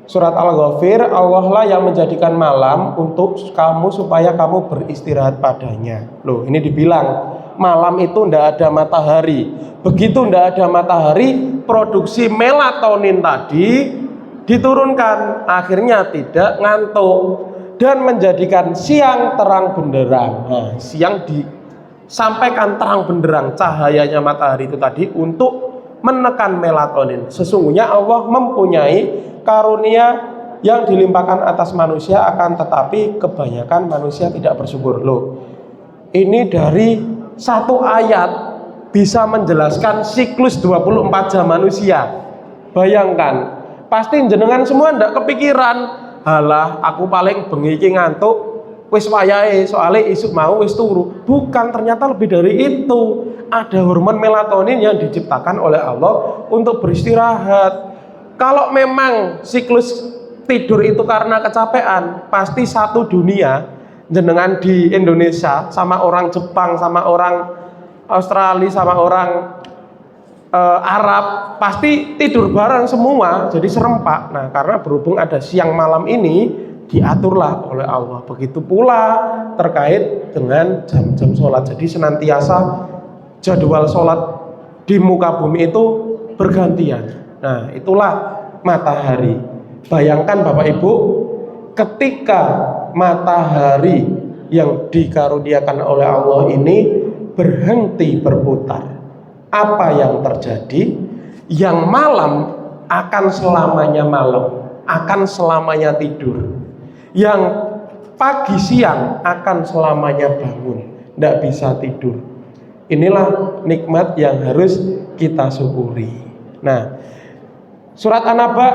Surat Al-Ghafir, Allah lah yang menjadikan malam untuk kamu supaya kamu beristirahat padanya. Loh, ini dibilang malam itu ndak ada matahari. Begitu ndak ada matahari, produksi melatonin tadi diturunkan, akhirnya tidak ngantuk dan menjadikan siang terang benderang. Nah, siang disampaikan terang benderang cahayanya matahari itu tadi untuk menekan melatonin. Sesungguhnya Allah mempunyai karunia yang dilimpahkan atas manusia, akan tetapi kebanyakan manusia tidak bersyukur. Loh, ini dari satu ayat bisa menjelaskan siklus 24 jam manusia. Bayangkan, pasti jenengan semua ndak kepikiran, halah aku paling bengi iki ngantuk, wis wayahe soalnya isuk mau wis turu. Bukan, ternyata lebih dari itu. Ada hormon melatonin yang diciptakan oleh Allah untuk beristirahat. Kalau memang siklus tidur itu karena kecapean, pasti satu dunia, jenengan di Indonesia sama orang Jepang, sama orang Australia, sama orang Arab, pasti tidur bareng semua, jadi serempak. Nah, karena berhubung ada siang malam ini, diaturlah oleh Allah. Begitu pula terkait dengan jam-jam sholat. Jadi senantiasa jadwal sholat di muka bumi itu bergantian. Nah, itulah matahari. Bayangkan Bapak Ibu, ketika matahari yang dikaruniakan oleh Allah ini berhenti berputar, apa yang terjadi? Yang malam akan selamanya malam, akan selamanya tidur. Yang pagi siang akan selamanya bangun, tidak bisa tidur. Inilah nikmat yang harus kita syukuri. Nah, surat An-Naba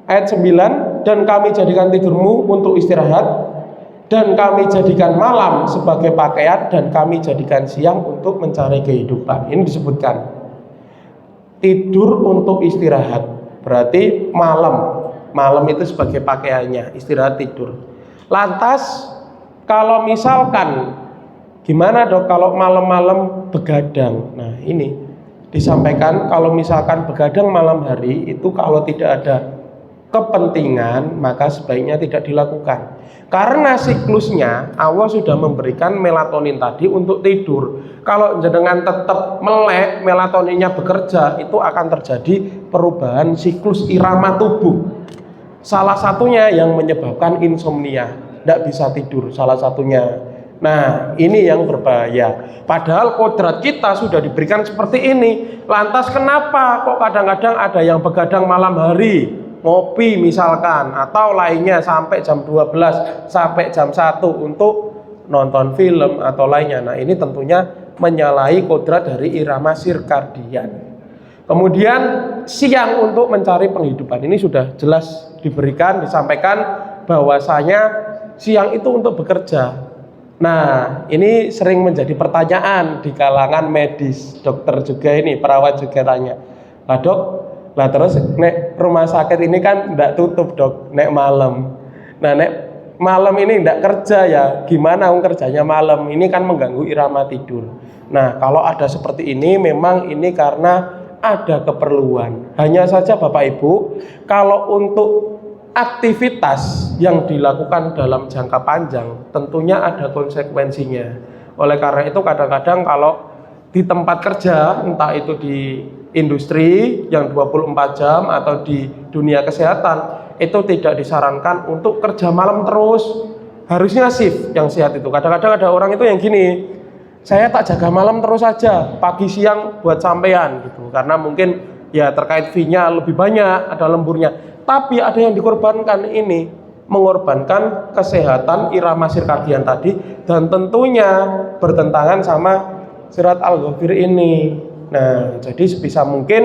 ayat 9, dan kami jadikan tidurmu untuk istirahat, dan kami jadikan malam sebagai pakaian, dan kami jadikan siang untuk mencari kehidupan. Ini disebutkan tidur untuk istirahat, berarti malam itu sebagai pakaiannya, istirahat tidur. Lantas kalau misalkan gimana dok kalau malam-malam begadang? Nah, ini disampaikan kalau misalkan begadang malam hari itu kalau tidak ada kepentingan maka sebaiknya tidak dilakukan. Karena siklusnya Allah sudah memberikan melatonin tadi untuk tidur. Kalau jenengan tetap melek, melatoninnya bekerja, itu akan terjadi perubahan siklus irama tubuh. Salah satunya yang menyebabkan insomnia, tidak bisa tidur salah satunya. Nah, ini yang berbahaya. Padahal kodrat kita sudah diberikan seperti ini. Lantas kenapa kok kadang-kadang ada yang begadang malam hari, ngopi misalkan, atau lainnya sampai jam 12, sampai jam 1 untuk nonton film atau lainnya. Nah, ini tentunya menyalahi kodrat dari irama sirkadian. Kemudian siang untuk mencari penghidupan. Ini sudah jelas diberikan, disampaikan bahwasanya siang itu untuk bekerja. Nah, ini sering menjadi pertanyaan di kalangan medis, dokter juga ini, perawat juga tanya, lah dok, lah terus nek rumah sakit ini kan tidak tutup dok, nek malam. Nah, nek malam ini tidak kerja ya, gimana kerjanya malam? Ini kan mengganggu irama tidur. Nah, kalau ada seperti ini, memang ini karena ada keperluan. Hanya saja Bapak Ibu, kalau untuk aktivitas yang dilakukan dalam jangka panjang tentunya ada konsekuensinya. Oleh karena itu kadang-kadang kalau di tempat kerja, entah itu di industri yang 24 jam atau di dunia kesehatan, itu tidak disarankan untuk kerja malam terus. Harusnya shift yang sehat itu. Kadang-kadang ada orang itu yang gini, saya tak jaga malam terus saja, pagi siang buat sampean gitu. Karena mungkin ya terkait fee-nya lebih banyak, ada lemburnya. Tapi ada yang dikorbankan ini, mengorbankan kesehatan irama sirkadian tadi, dan tentunya bertentangan sama sirat al-ghafir ini. Nah, jadi sebisa mungkin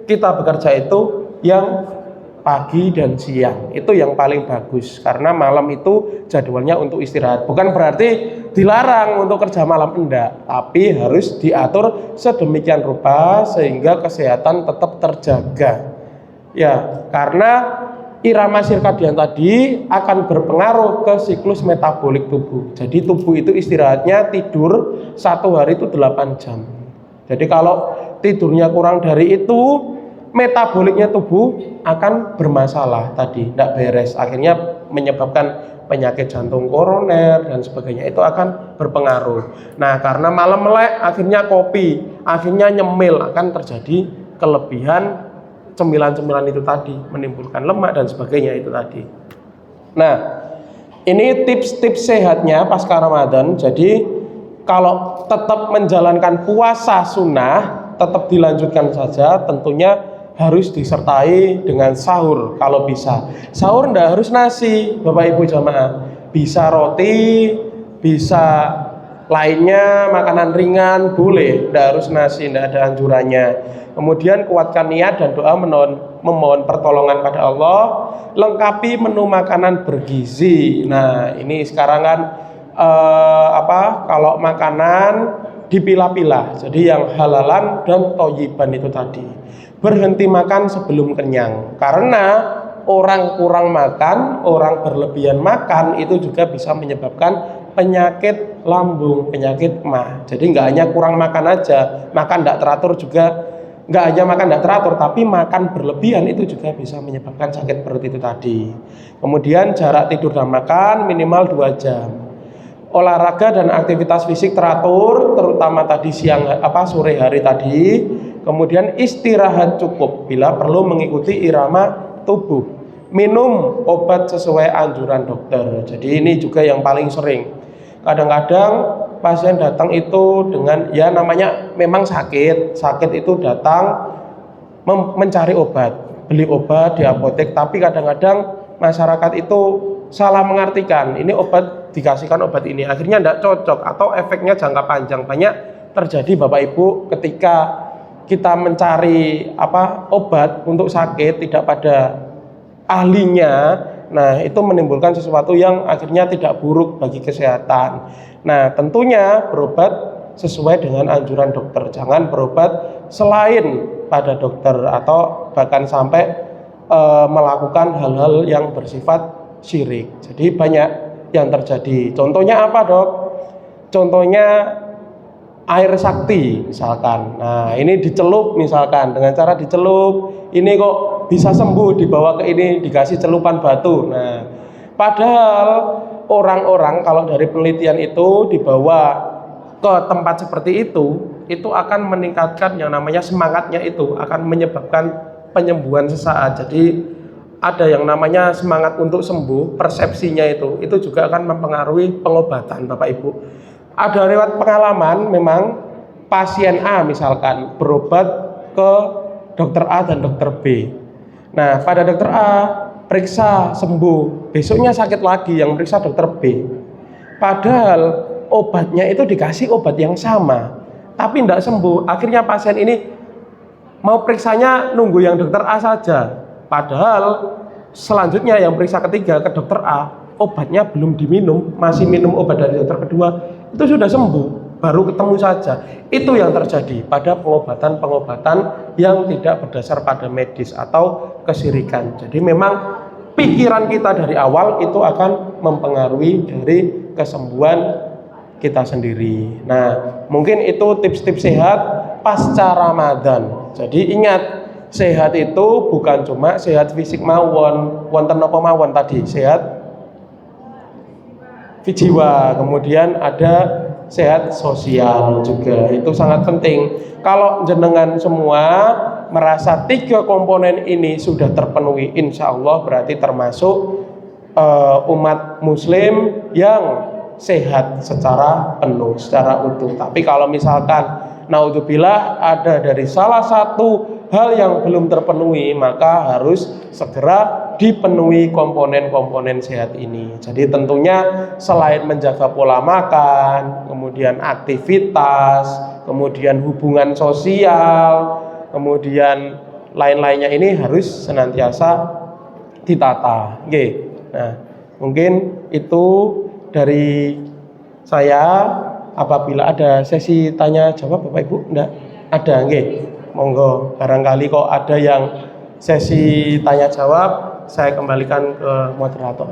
kita bekerja itu yang pagi dan siang, itu yang paling bagus, karena malam itu jadwalnya untuk istirahat. Bukan berarti dilarang untuk kerja malam, enggak, tapi harus diatur sedemikian rupa sehingga kesehatan tetap terjaga. Ya, karena irama sirkadian tadi akan berpengaruh ke siklus metabolik tubuh. Jadi tubuh itu istirahatnya tidur 1 hari itu 8 jam. Jadi kalau tidurnya kurang dari itu, metaboliknya tubuh akan bermasalah tadi, tidak beres, akhirnya menyebabkan penyakit jantung koroner dan sebagainya, itu akan berpengaruh. Nah, karena malam melek, akhirnya kopi, akhirnya nyemil, akan terjadi kelebihan cemilan-cemilan itu tadi, menimbulkan lemak dan sebagainya itu tadi. Nah, ini tips-tips sehatnya pasca Ramadan. Jadi kalau tetap menjalankan puasa sunnah, tetap dilanjutkan saja, tentunya harus disertai dengan sahur kalau bisa. Sahur ndak harus nasi, Bapak Ibu jamaah. Bisa roti, bisa lainnya, makanan ringan boleh, ndak harus nasi, ndak ada anjurannya. Kemudian kuatkan niat dan doa memohon pertolongan pada Allah, lengkapi menu makanan bergizi. Nah, ini sekarang kan kalau makanan dipilah-pilah, jadi yang halalan dan thayyiban itu tadi. Berhenti makan sebelum kenyang, karena orang kurang makan, orang berlebihan makan itu juga bisa menyebabkan penyakit lambung, penyakit MAH. Jadi nggak hanya kurang makan aja, makan tidak teratur juga, nggak hanya makan tidak teratur, tapi makan berlebihan itu juga bisa menyebabkan sakit perut itu tadi. Kemudian jarak tidur dan makan minimal 2 jam. Olahraga dan aktivitas fisik teratur, terutama tadi sore hari tadi. Kemudian istirahat cukup bila perlu mengikuti irama tubuh. Minum obat sesuai anjuran dokter. Jadi ini juga yang paling sering. Kadang-kadang pasien datang itu dengan namanya memang sakit itu datang mencari obat, beli obat di apotek, tapi kadang-kadang masyarakat itu salah mengartikan, ini obat dikasihkan obat ini, akhirnya tidak cocok atau efeknya jangka panjang. Banyak terjadi Bapak Ibu ketika kita mencari obat untuk sakit tidak pada ahlinya. Nah, itu menimbulkan sesuatu yang akhirnya tidak buruk bagi kesehatan. Nah, tentunya berobat sesuai dengan anjuran dokter, jangan berobat selain pada dokter atau bahkan sampai melakukan hal-hal yang bersifat syirik. Jadi banyak yang terjadi. Contohnya apa, Dok? Contohnya air sakti misalkan. Nah, ini dicelup misalkan, dengan cara dicelup ini kok bisa sembuh, dibawa ke ini dikasih celupan batu. Nah, padahal orang-orang kalau dari penelitian itu dibawa ke tempat seperti itu akan meningkatkan yang namanya semangatnya, itu akan menyebabkan penyembuhan sesaat. Jadi ada yang namanya semangat untuk sembuh, persepsinya itu juga akan mempengaruhi pengobatan Bapak Ibu. Ada lewat pengalaman, memang pasien A misalkan berobat ke dokter A dan dokter B. Nah, pada dokter A periksa sembuh, besoknya sakit lagi, yang periksa dokter B. Padahal obatnya itu dikasih obat yang sama, tapi tidak sembuh. Akhirnya pasien ini mau periksanya nunggu yang dokter A saja. Padahal selanjutnya yang periksa ketiga ke dokter A, obatnya belum diminum, masih minum obat dari dokter kedua, itu sudah sembuh, baru ketemu saja. Itu yang terjadi pada pengobatan-pengobatan yang tidak berdasar pada medis atau kesyirikan. Jadi memang pikiran kita dari awal itu akan mempengaruhi dari kesembuhan kita sendiri. Nah, mungkin itu tips-tips sehat pasca Ramadan. Jadi ingat, sehat itu bukan cuma sehat fisik mawon, wonten napa mawon tadi, sehat jiwa, kemudian ada sehat sosial juga, itu sangat penting. Kalau jenengan semua merasa 3 komponen ini sudah terpenuhi, insya Allah berarti termasuk umat muslim yang sehat secara penuh, secara utuh. Tapi kalau misalkan naudzubillah ada dari salah satu hal yang belum terpenuhi, maka harus segera dipenuhi komponen-komponen sehat ini. Jadi tentunya selain menjaga pola makan, kemudian aktivitas, kemudian hubungan sosial, kemudian lain-lainnya ini harus senantiasa ditata. Oke. Nah, mungkin itu dari saya. Apabila ada sesi tanya jawab Bapak Ibu, enggak ada, nggih. Monggo, barangkali kok ada yang sesi tanya jawab, saya kembalikan ke moderator.